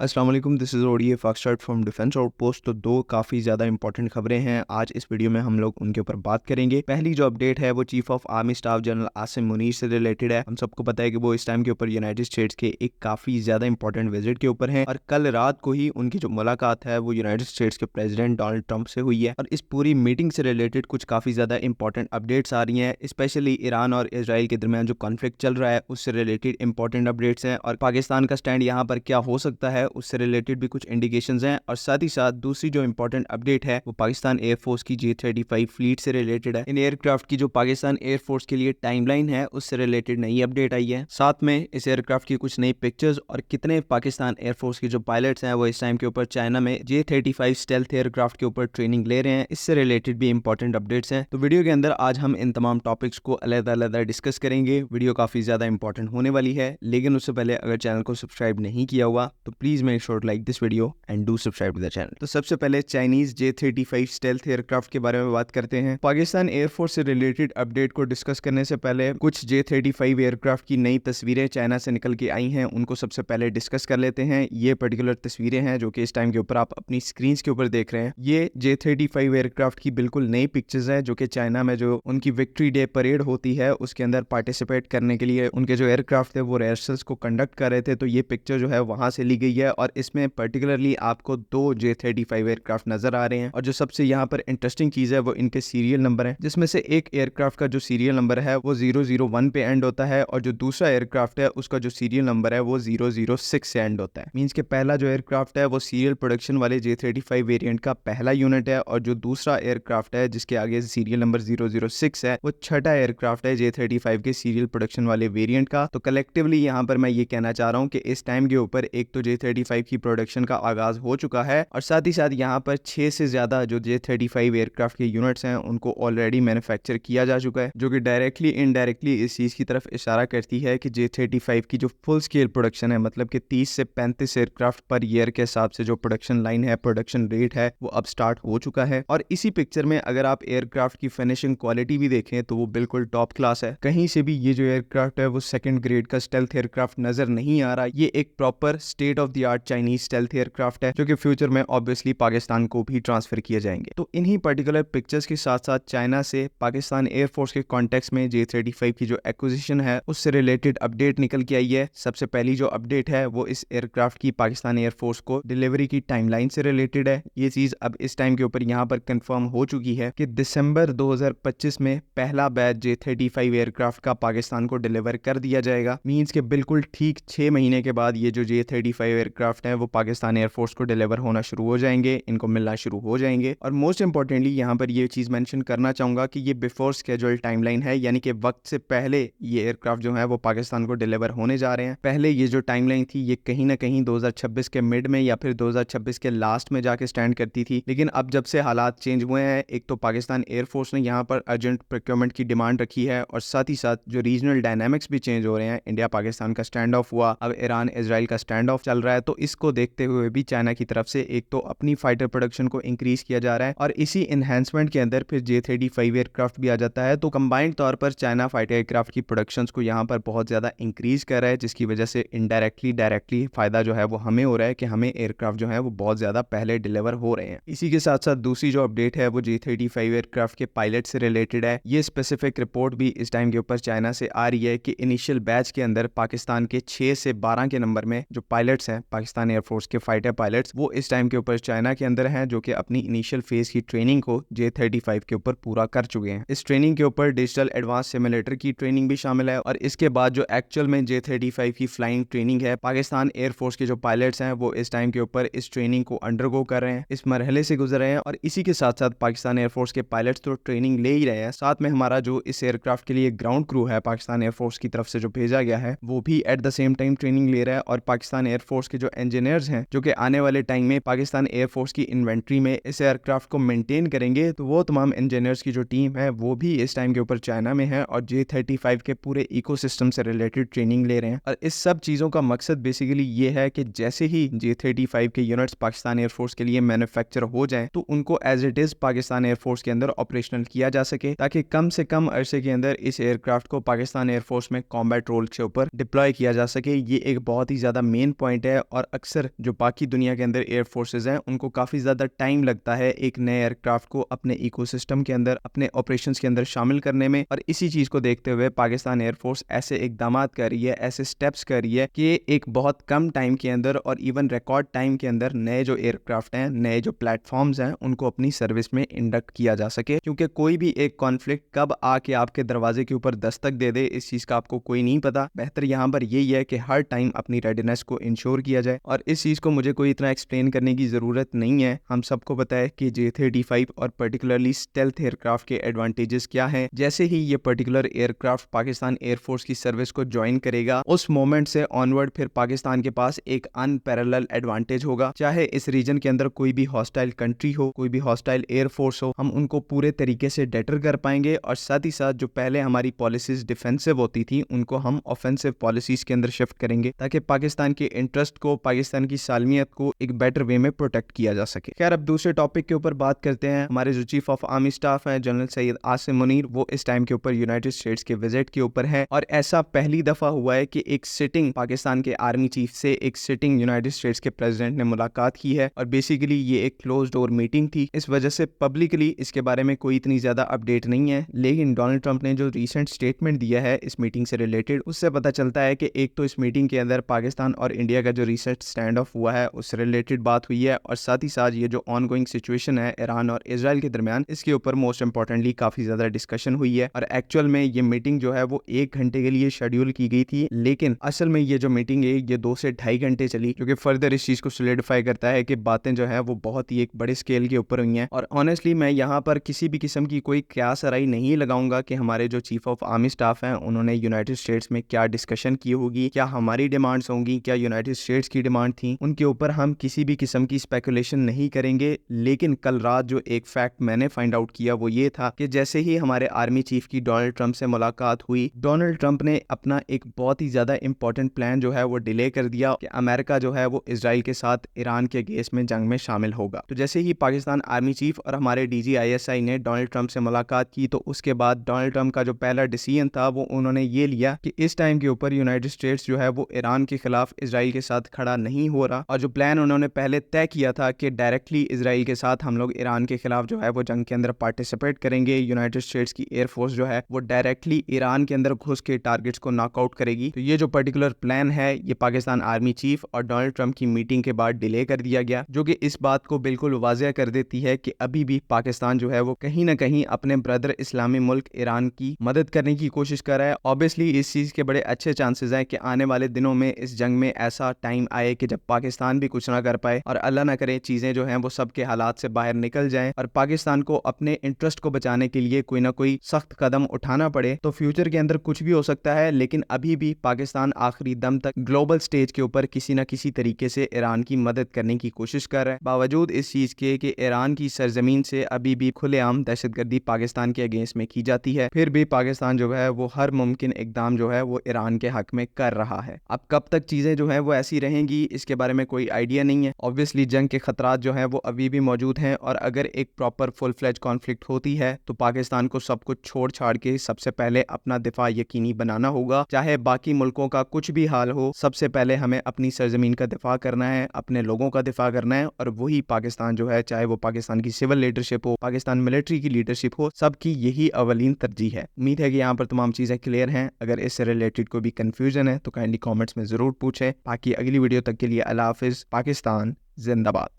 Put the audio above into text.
अस्सलाम वालेकुम, this is ODA foxtrot from defence outpost. तो दो काफ़ी ज़्यादा इंपॉर्टेंट खबरें हैं आज इस वीडियो में हम लोग उनके ऊपर बात करेंगे। पहली जो अपडेट है वो chief of army staff general Asim Munir से रिलेटेड है। हम सबको पता है कि वो इस टाइम के ऊपर यूनाइटेड स्टेट्स के एक काफ़ी ज़्यादा इंपॉर्टेंट विजिट के ऊपर हैं और कल रात को ही उनकी जो मुलाकात है वो यूनाइटेड स्टेट्स के प्रेसिडेंट डोनाल्ड ट्रंप से हुई है और इस पूरी मीटिंग से रिलेटेड कुछ काफ़ी ज़्यादा इंपॉर्टेंट अपडेट्स आ रही हैं, स्पेशली ईरान और इजराइल के दरमियान जो कॉन्फ्लिक्ट चल रहा है उससे रिलेटेड इंपॉर्टेंट अपडेट्स हैं और पाकिस्तान का स्टैंड यहाँ पर क्या हो सकता है उससे रिलेटेड भी कुछ इंडिकेशंस हैं। और साथ ही साथ दूसरी जो इंपॉर्टेंट अपडेट है वो पाकिस्तान एयरफोर्स की J-35 फ्लीट से रिलेटेड है। इन एयरक्राफ्ट की जो पाकिस्तान एयरफोर्स के लिए टाइमलाइन है उससे रिलेटेड नई अपडेट आई है। साथ में इस एयरक्राफ्ट की कुछ नई पिक्चर्स और कितने पाकिस्तान एयरफोर्स के जो पायलट्स हैं वो इस टाइम के ऊपर चाइना में J-35 स्टेल्थ एयरक्राफ्ट के ऊपर ट्रेनिंग ले रहे हैं, इससे रिलेटेड भी इंपॉर्टेंट अपडेट्स हैं। तो वीडियो के अंदर आज हम इन तमाम टॉपिक्स को अलग-अलग डिस्कस करेंगे। वीडियो काफी ज्यादा इंपॉर्टेंट होने वाली है, लेकिन उससे पहले अगर चैनल को सब्सक्राइब नहीं किया हुआ तो please make sure like this video and do subscribe to the channel. तो सबसे पहले चाइनीज J-35 स्टेल्थ एयरक्राफ्ट के बारे में बात करते हैं। पाकिस्तान एयरफोर्स से रिलेटेड अपडेट को डिस्कस करने से पहले कुछ J-35 एयरक्राफ्ट की नई तस्वीरें चाइना से निकल के आई हैं, उनको सबसे पहले डिस्कस कर लेते हैं। ये पर्टिकुलर तस्वीरें हैं जो कि इस टाइम के ऊपर आप अपनी स्क्रीन के ऊपर देख रहे हैं। ये J-35 एयरक्राफ्ट की बिल्कुल नई पिक्चर्स है जो कि चाइना में जो उनकी विक्ट्री डे परेड होती है उसके अंदर पार्टिसिपेट करने के लिए उनके जो एयरक्राफ्ट थे वो रिहर्सल्स को कंडक्ट कर रहे थे। तो ये पिक्चर जो है वहां से ली गई है और इसमें पर्टिकुलरली आपको दो J-35 एयरक्राफ्ट नजर आ रहे हैं और जो सबसे यहाँ पर इंटरेस्टिंग चीज है वो इनके सीरियल नंबर है, जिसमें से एक एयरक्राफ्ट का जो सीरियल नंबर है वो 001 पे एंड होता है और जो दूसरा एयरक्राफ्ट है उसका जो सीरियल नंबर है वो 006 से एंड होता है। मींस के पहला जो एयरक्राफ्ट है वो सीरियल प्रोडक्शन वाले J-35 वेरिएंट का पहला यूनिट है और जो दूसरा एयरक्राफ्ट है जिसके आगे सीरियल नंबर 006 है वो छठा एयरक्राफ्ट है J-35 के सीरियल प्रोडक्शन वाले वेरिएंट का। तो कलेक्टिवली यहाँ पर मैं ये कहना चाह रहा हूँ कि इस टाइम के ऊपर एक तो J-35 की प्रोडक्शन का आगाज हो चुका है और साथ ही साथ यहाँ पर 6 से ज्यादा जो J-35 एयरक्राफ्ट के यूनिट्स हैं उनको ऑलरेडी मैन्युफैक्चर किया जा चुका है, जो कि डायरेक्टली इनडायरेक्टली इस चीज की तरफ इशारा करती है कि J-35 की जो फुल स्केल प्रोडक्शन है, मतलब कि 30 से 35 एयरक्राफ्ट पर ईयर के हिसाब से जो प्रोडक्शन लाइन है, प्रोडक्शन रेट है, वो अब स्टार्ट हो चुका है। और इसी पिक्चर में अगर आप एयरक्राफ्ट की फिनिशिंग क्वालिटी भी देखें तो वो बिल्कुल टॉप क्लास है। कहीं से भी ये जो एयरक्राफ्ट है वो सेकंड ग्रेड का स्टेल्थ एयरक्राफ्ट नजर नहीं आ रहा। ये एक proper state of the art Chinese stealth aircraft है जो कि फ्यूचर में ऑब्वियसली पाकिस्तान को भी ट्रांसफर किए जाएंगे। तो इन्हीं पर्टिकुलर पिक्चर्स के साथ साथ चाइना से पाकिस्तान एयरफोर्स के कॉन्टेक्स्ट में J-35 की जो एक्विजिशन है उससे रिलेटेड अपडेट निकल के आई है। सबसे पहली जो अपडेट है वो इस एयरक्राफ्ट की पाकिस्तान एयरफोर्स को डिलीवरी की टाइमलाइन से रिलेटेड है। ये चीज अब इस टाइम के ऊपर यहाँ पर कंफर्म हो चुकी है कि दिसंबर 2025 में पहला बैच J-35 एयरक्राफ्ट का पाकिस्तान को डिलीवर कर दिया जाएगा। मींस के बिल्कुल ठीक 6 महीने के बाद ये जो J-35 एयरक्राफ्ट है वो पाकिस्तान एयरफोर्स को डिलीवर होना शुरू हो जाएंगे, इनको मिलना शुरू हो जाएंगे। और मोस्ट इंपॉर्टेंटली यहाँ पर ये चीज मेंशन करना चाहूंगा कि ये बिफोर स्केड्यूल टाइमलाइन है, यानी कि वक्त से पहले ये एयरक्राफ्ट जो है वो पाकिस्तान को डिलीवर होने जा रहे हैं। पहले ये जो टाइमलाइन थी ये कहीं ना कहीं 2026 के मिड में या फिर 2026 के लास्ट में जाके स्टैंड करती थी, लेकिन अब जब से हालात चेंज हुए हैं, एक तो पाकिस्तान एयरफोर्स ने यहाँ पर अर्जेंट प्रोक्योरमेंट की डिमांड रखी है और साथ ही साथ जो रीजनल डायनामिक्स भी चेंज हो रहे हैं। इंडिया पाकिस्तान का स्टैंड ऑफ हुआ, अब ईरान इजराइल का स्टैंड ऑफ चल रहा है। तो इसको देखते हुए भी चाइना की तरफ से एक तो अपनी फाइटर प्रोडक्शन को इंक्रीज किया जा रहा है और इसी एनहांसमेंट के अंदर फिर J-35 एयरक्राफ्ट भी आ जाता है। तो कंबाइंड तौर पर चाइना फाइटर एयरक्राफ्ट की प्रोडक्शंस को यहाँ पर बहुत ज्यादा इंक्रीज कर रहा है, जिसकी वजह से इनडायरेक्टली डायरेक्टली फायदा जो है वो हमें हो रहा है कि हमें एयरक्राफ्ट जो है वो बहुत ज्यादा पहले डिलीवर हो रहे हैं। इसी के साथ साथ दूसरी जो अपडेट है वो J-35 एयरक्राफ्ट के पायलट से रिलेटेड है। ये स्पेसिफिक रिपोर्ट भी इस टाइम के ऊपर चाइना से आ रही है कि इनिशियल बैच के अंदर पाकिस्तान के 6 से 12 के नंबर में जो पायलट्स हैं पाकिस्तान एयरफोर्स के फाइटर पायलट्स, वो इस टाइम के ऊपर चाइना के अंदर हैं, जो कि अपनी इनिशियल फेज की ट्रेनिंग को J-35 के ऊपर पूरा कर चुके हैं। इस ट्रेनिंग के ऊपर डिजिटल एडवांस सिमुलेटर की ट्रेनिंग भी शामिल है और इसके बाद जो एक्चुअल में J-35 की फ्लाइंग ट्रेनिंग है, पाकिस्तान एयरफोर्स के जो पायलट्स हैं वो इस टाइम के ऊपर इस ट्रेनिंग को अंडरगो कर रहे हैं, इस मरहले से गुजर रहे हैं। और इसी के साथ साथ पाकिस्तान एयरफोर्स के पायलट्स तो ट्रेनिंग ले ही रहे हैं, साथ में हमारा जो इस एयरक्राफ्ट के लिए ग्राउंड क्रू है पाकिस्तान एयरफोर्स की तरफ से जो भेजा गया है वो भी at the same time training ले रहा है। और पाकिस्तान एयरफोर्स के जो इंजीनियर्स हैं जो कि आने वाले टाइम में पाकिस्तान एयरफोर्स की इन्वेंट्री में इस एयरक्राफ्ट को मेंटेन करेंगे, तो वो तमाम इंजीनियर्स की जो टीम है वो भी इस टाइम के ऊपर चाइना में है और J-35 के पूरे इकोसिस्टम से रिलेटेड ट्रेनिंग ले रहे हैं। और इस सब चीजों का मकसद बेसिकली ये है कि जैसे ही J-35 के यूनिट्स पाकिस्तान एयरफोर्स के लिए मैन्युफैक्चर हो जाएं तो उनको as it is Pakistan air force के अंदर ऑपरेशनल किया जा सके, ताकि कम से कम अरसे के अंदर इस एयरक्राफ्ट को पाकिस्तान एयरफोर्स में कॉम्बैट रोल के ऊपर डिप्लॉय किया जा सके। ये एक बहुत ही ज्यादा मेन पॉइंट है اور اکثر جو باقی دنیا کے اندر ایئر فورسز ہیں ان کو کافی زیادہ ٹائم لگتا ہے ایک نئے ایئر کرافٹ کو اپنے ایکو سسٹم کے اندر اپنے آپریشنز کے اندر شامل کرنے میں، اور اسی چیز کو دیکھتے ہوئے پاکستان ایئر فورس ایسے اقدامات کر رہی ہے، ایسے سٹیپس کر رہی ہے کہ ایک بہت کم ٹائم کے اندر اور ایون ریکارڈ ٹائم کے اندر نئے جو ایئر کرافٹ ہیں، نئے جو پلیٹ فارمز ہیں ان کو اپنی سروس میں انڈکٹ کیا جا سکے، کیونکہ کوئی بھی ایک کانفلکٹ کب آ کے آپ کے دروازے کے اوپر دستک دے دے اس چیز کا آپ کو کوئی نہیں پتا۔ بہتر یہاں پر یہی ہے کہ ہر ٹائم اپنی ریڈینس کو انشور کیا جائے، اور اس چیز کو مجھے کوئی اتنا ایکسپلین کرنے کی ضرورت نہیں ہے، ہم سب کو پتا ہے کہ J-35 اور پرٹیکولرلی اسٹیلتھ ایئر کرافٹ کے ایڈوانٹیجز کیا ہیں۔ جیسے ہی یہ particular aircraft Pakistan air force کی سروس کو جوائن کرے گا، اس مومنٹ سے آنورڈ پھر پاکستان کے پاس ایک ان پیرالل ایڈوانٹیج ہوگا، چاہے اس ریجن کے اندر کوئی بھی ہاسٹائل کنٹری ہو، کوئی بھی ہاسٹائل ایئر فورس ہو، ہم ان کو پورے طریقے سے ڈیٹر کر پائیں گے، اور ساتھ ہی ساتھ جو پہلے ہماری پالیسیز ڈیفینسو ہوتی تھی ان کو ہم آفینسو پالیسیز کے اندر شفٹ کریں گے، تاکہ پاکستان کے انٹرسٹ کو، پاکستان کی سالمیت کو ایک بیٹر وے میں پروٹیکٹ کیا جا سکے۔ خیر، اب دوسرے ٹاپک کے اوپر بات کرتے ہیں۔ ہمارے جو چیف آف آرمی اسٹاف ہیں جنرل سید عاصم منیر، وہ اس ٹائم کے اوپر یونائٹڈ اسٹیٹس کے وزٹ کے اوپر ہے، اور ایسا پہلی دفعہ ہوا ہے کہ ایک سٹنگ پاکستان کے آرمی چیف سے ایک سٹنگ یونائٹڈ اسٹیٹس کے پریزیڈنٹ نے ملاقات کی ہے، اور بیسیکلی یہ ایک کلوز ڈور میٹنگ تھی، اس وجہ سے پبلکلی اس کے بارے میں کوئی اتنی زیادہ اپڈیٹ نہیں ہے، لیکن ڈونلڈ ٹرمپ نے جو ریسنٹ سٹیٹمنٹ دیا ہے اس میٹنگ سے ریلیٹڈ، اس سے پتہ چلتا ہے کہ ایک تو اس میٹنگ کے اندر پاکستان اور انڈیا کا جو ریسنٹ اسٹینڈ آف ہوا ہے اس سے ریلیٹڈ بات ہوئی ہے، اور ساتھ ہی ساتھ یہ جو آن گوئنگ سچویشن ہے ایران اور اسرائیل کے درمیان، اس کے اوپر موسٹ امپورٹنٹلی کافی زیادہ ڈسکشن ہوئی ہے، اور ایکچوئل میں یہ میٹنگ جو ہے وہ 1 گھنٹے کے لیے شیڈیول کی گئی تھی، لیکن اصل میں یہ جو میٹنگ ہے یہ 2 سے 2.5 گھنٹے چلی، جو کہ فردر اس چیز کو سولیڈیفائی کرتا ہے کہ باتیں جو ہے وہ بہت ہی ایک بڑے اسکیل کے اوپر ہوئی ہیں، اور آنیسٹلی میں یہاں پر کسی بھی قسم کی کوئی قیاس آرائی نہیں لگاؤں گا کہ ہمارے جو چیف آف آرمی اسٹاف ہیں انہوں نے یونائٹڈ اسٹیٹس میں کیا ڈسکشن کی ہوگی، کیا ہماری ڈیمانڈز ہوں گی، کیا یونائٹڈ اسٹیٹس کی ڈیمانڈ تھیں، ان کے اوپر ہم کسی بھی قسم کی اسپیکولیشن نہیں کریں گے، لیکن کل رات جو ایک فیکٹ میں نے فائنڈ آؤٹ کیا وہ یہ تھا کہ جیسے ہی ہمارے آرمی چیف کی ڈونلڈ ٹرمپ سے ملاقات ہوئی، ڈونلڈ ٹرمپ نے اپنا ایک بہت ہی زیادہ امپورٹنٹ پلان جو ہے وہ ڈیلے کر دیا کہ امریکہ جو ہے وہ اسرائیل کے ساتھ ایران کے اگینسٹ میں جنگ میں شامل ہوگا۔ تو جیسے ہی پاکستان آرمی چیف اور ہمارے DGISI نے ڈونلڈ ٹرمپ سے ملاقات کی، تو اس کے بعد ڈونلڈ ٹرمپ کا جو پہلا ڈیسیژن تھا وہ انہوں نے یہ لیا کہ اس ٹائم کے اوپر یونائٹڈ اسٹیٹس جو ہے وہ ایران کے خلاف اسرائیل کے ساتھ کھڑا نہیں ہو رہا، اور جو پلان انہوں نے پہلے طے کیا تھا کہ ڈائریکٹلی اسرائیل کے ساتھ ہم لوگ ایران کے خلاف جو ہے وہ جنگ کے اندر پارٹیسپیٹ کریں گے، یونائٹڈ اسٹیٹس کی ایئر فورس جو ہے وہ ڈائریکٹلی ایران کے اندر گھس کے ٹارگٹس کو ناک آؤٹ کرے گی، تو یہ جو پرٹیکولر پلان ہے یہ پاکستان آرمی چیف اور ڈونلڈ ٹرمپ کی میٹنگ کے بعد ڈیلے کر دیا گیا، جو کہ اس بات کو بالکل واضح کر دیتی ہے کہ ابھی بھی پاکستان جو ہے وہ کہیں نہ کہیں اپنے برادر اسلامی ملک ایران کی مدد کرنے کی کوشش کر رہا ہے۔ اوبیسلی اس چیز کے بڑے اچھے چانسز ہیں کہ آنے والے دنوں میں اس جنگ میں ایسا ٹائم آئے کہ جب پاکستان بھی کچھ نہ کر پائے، اور اللہ نہ کرے چیزیں جو ہیں وہ سب کے حالات سے باہر نکل جائیں، اور پاکستان کو اپنے انٹرسٹ کو بچانے کے لیے کوئی نہ کوئی سخت قدم اٹھانا پڑے، تو فیوچر کے اندر کچھ بھی ہو سکتا ہے، لیکن ابھی بھی پاکستان آخری دم تک گلوبل سٹیج کے اوپر کسی نہ کسی طریقے سے ایران کی مدد کرنے کی کوشش کر رہا ہے، باوجود اس چیز کے کہ ایران کی سرزمین سے ابھی بھی کھلے عام دہشت گردی پاکستان کے اگینسٹ میں کی جاتی ہے، پھر بھی پاکستان جو ہے وہ ہر ممکن اقدام جو ہے وہ ایران کے حق میں کر رہا ہے۔ اب کب تک چیزیں جو ہیں وہ ایسی رہیں گی اس کے بارے میں کوئی آئیڈیا نہیں ہے، obviously جنگ کے خطرات جو ہیں وہ ابھی بھی موجود ہیں، اور اگر ایک پراپر فل فلیج کانفلکٹ ہوتی ہے تو پاکستان کو سب کچھ چھوڑ چھاڑ کے سب سے پہلے اپنا دفاع یقینی بنانا ہوگا، چاہے باقی ملکوں کا کچھ بھی حال ہو، سب سے پہلے ہمیں اپنی سرزمین کا دفاع کرنا ہے، اپنے لوگوں کا دفاع کرنا ہے، اور وہی پاکستان جو ہے، چاہے وہ پاکستان کی سول لیڈرشپ ہو، پاکستان ملٹری کی لیڈرشپ ہو، سب کی یہی اولین ترجیح ہے۔ امید ہے کہ یہاں پر تمام چیزیں کلیئر ہیں، اگر اس سے ریلیٹڈ کوئی بھی کنفیوژن ہے تو کائنڈلی کامنٹس میں ضرور پوچھیں، باقی اگلی ویڈیو تک کے لیے اللہ حافظ، پاکستان زندہ باد۔